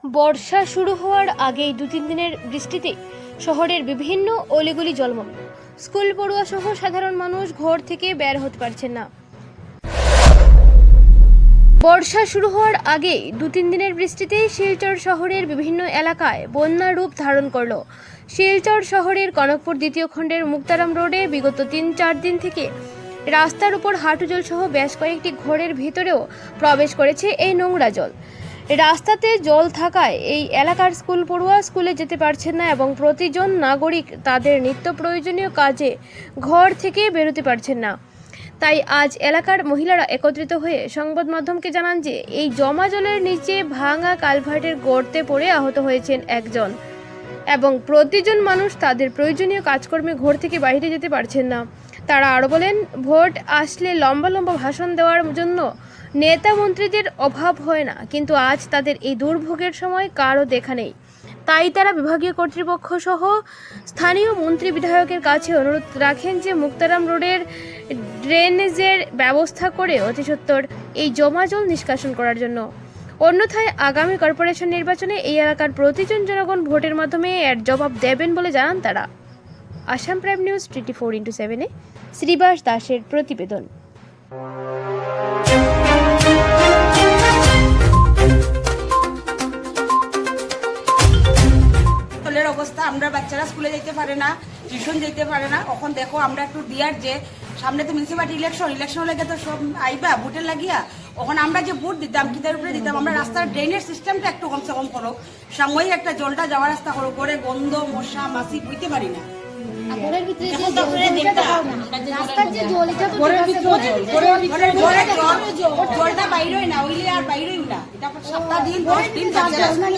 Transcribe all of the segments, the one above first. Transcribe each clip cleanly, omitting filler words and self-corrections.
বর্ষা শুরু হওয়ার আগেই 2-3 দিনের বৃষ্টিতে শহরের বিভিন্ন অলিগলি জলমগ্ন। স্কুল পড়ুয়া সহ সাধারণ মানুষ ঘর থেকে বের হতে পারছেন না। বর্ষা শুরু হওয়ার আগেই 2-3 দিনের বৃষ্টিতে শিলচর শহরের বিভিন্ন এলাকায় বন্যার রূপ ধারণ করল। শিলচর শহরের কনকপুর দ্বিতীয় খণ্ডের মুক্তারাম রোডে বিগত 3-4 দিন থেকে রাস্তার উপর হাঁটু জল সহ বেশ কয়েকটি ঘরের ভিতরেও প্রবেশ করেছে এই নোংরা জল। রাস্তাতে জল থাকায় এই এলাকার স্কুল পড়ুয়া স্কুলে যেতে পারছেন না এবং প্রতিজন নাগরিক তাদের নিত্য প্রয়োজনীয় কাজে ঘর থেকে বেরোতে পারছেন না। তাই আজ এলাকার মহিলারা একত্রিত হয়ে সংবাদ মাধ্যমকে জানান যে এই জমা জলের নিচে ভাঙা কালভার্টের গর্তে পড়ে আহত হয়েছেন একজন এবং প্রতিজন মানুষ তাদের প্রয়োজনীয় কাজকর্মে ঘর থেকে বাইরে যেতে পারছেন না। তারা আরও বলেন, ভোট আসলে লম্বা লম্বা ভাষণ দেওয়ার জন্য নেতা মন্ত্রীদের অভাব হয় না, কিন্তু আজ তাদের এই দুর্ভোগের সময় কারও দেখা নেই। তাই তারা বিভাগীয় কর্তৃপক্ষ সহ স্থানীয় মন্ত্রী বিধায়কের কাছে অনুরোধ রাখেন যে মুক্তারাম রোডের ড্রেনেজের ব্যবস্থা করে অতি সত্বর এই জমা জল নিষ্কাশন করার জন্য। অন্যথায় আগামী কর্পোরেশন নির্বাচনে এই এলাকার প্রতিজন জনগণ ভোটের মাধ্যমে এর জবাব দেবেন বলে জানান তারা। আসাম প্রাইম নিউজ 24x7-এ শ্রীবাস দাসের প্রতিবেদন। অবস্থা, আমরা বাচ্চারা স্কুলে যেতে পারে না, টিউশন যেতে পারে না। এখন দেখো আমরা একটু দিয়ার যে সামনে তো মিউনিসিপালিটি ইলেকশন লেগে তো সব আইবা ভোটের লাগিয়া, ওখানে আমরা যে ভোট দিতাম কিতার উপরে দিতাম, আমরা রাস্তার ড্রেনেজ সিস্টেমটা একটু কমসে কম করো, সাময়িক একটা জলটা যাওয়ার রাস্তা করো, করে গন্ধ মশা মাছি বুঝতে পারি না। জলটা বাইরেই না, ওইলে আর বাইরেই না। এটা 7 দিন 10 দিন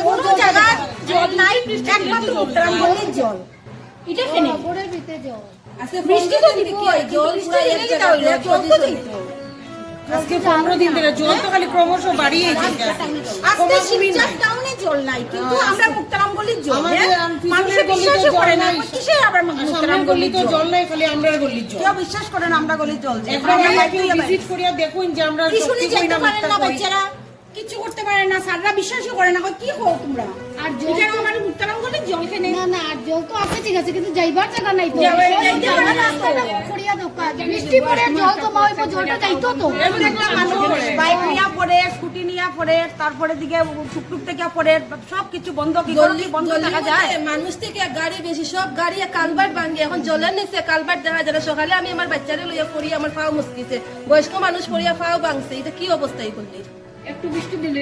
কোনো জায়গায় জল নাই, একমাত্র উত্তরাঙ্গলের জল। এটা কেন গোড়ের ভিতরে জল আজকে বৃষ্টি তো দিবি, জল পুরো এক জায়গা হইলো, জল তো দিতো আজকে 15 দিন ধরে জল তো খালি ক্রমশ বাড়িয়েই যাচ্ছে। আজকে শিলচর টাউনে জল নাই, কিন্তু আমরা মুক্তারামগলির জল, মানুষ বিশ্বাস করে না। কিসের আবার মুক্তারামগলির জল নাই, খালি আমরা গলির জল, কেউ বিশ্বাস করে না আমরা গলির জল। আমরা ভিজিট করিয়া দেখুন যে আমরা সত্যি কই না, বাচ্চারা কিছু করতে পারে না, স্যাররা বিশ্বাসই করে না। কি হো তোমরা আর জল আমার মুক্তারামগলির জল খেনে না, না আর জল তো আছে ঠিক আছে, কিন্তু যাইবার জায়গা নাই তো। রাস্তাটা খড়িয়া দোকা বৃষ্টি পড়ে জল জমা হইব, জলটা যাইতো তো। মানুষ বাইক নিয়া পড়ে, স্কুটি নিয়া পড়ে, তারপরে দিকে টুকটুক থেকে পড়ে, সব কিছু বন্ধ। কি গলি বন্ধ থাকা যায়? মানুষ থেকে গাড়ি বেশি, সব গাড়ি কালভার্ট ভাঙি, এখন জলের নিচে কালভার্ট দেখা যায়। সকালে আমি আমার বাচ্চারে লইয়া পড়ি, আমার পাও মুসকিছে, বয়স্ক মানুষ পড়িয়া পাও ভাঙছে। এটা কি অবস্থায় করলি? একটু বৃষ্টি দিলে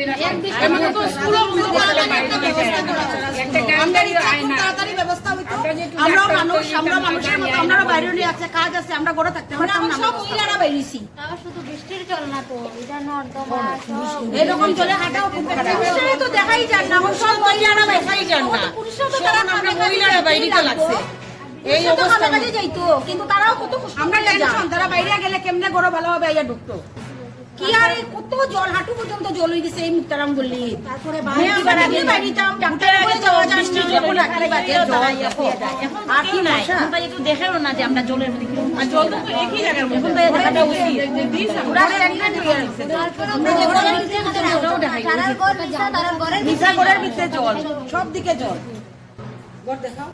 তাড়াতাড়ি ব্যবস্থা হইতো। আমরা মানুষ, আমরা মানুষের মতো, আমরা বাইরে নিয়ে আছে, কাজ আছে, আমরা ঘরে থাকতে পারি না। সব মহিলারা বাইরেছি, শুধু বৃষ্টির জল না তো, এটা নর্দমা এরকম জলে হাঁটাও পুরুষেরা তো দেখাই যান না, সব মহিলারা দেখাই যান না। পুরুষরা তো তারা মহিলারা বাইরে লাগছে এই অবস্থা কাজে যাইতো, কিন্তু তারাও কত আমরা টেনশন, তারা বাইরে গেলে কেমনে ঘরে ভালোভাবে আইয়া ঢুকতো। কি আর কত জল, হাঁটু পর্যন্ত জল হয়ে গেছে এই মুক্তারাম গলি। তারপরে বাড়িতাম ডাক্তার বলে যাওয়া যায়, যখন রাখি বাজে জল এখন আর কি নাই, এখন তাই একটু দেখেও না যে আমরা জলের মধ্যে আর জল তো একই জায়গায়, এখন তাই দেখাটা উচিত পুরা স্ট্যান্ডার্ড হয়ে গেছে। আমরা যে ঘরের ভিতরে জলও দেখাই, তারা ঘরের ভিতরে জল, সব দিকে জল। ঘর দেখাও।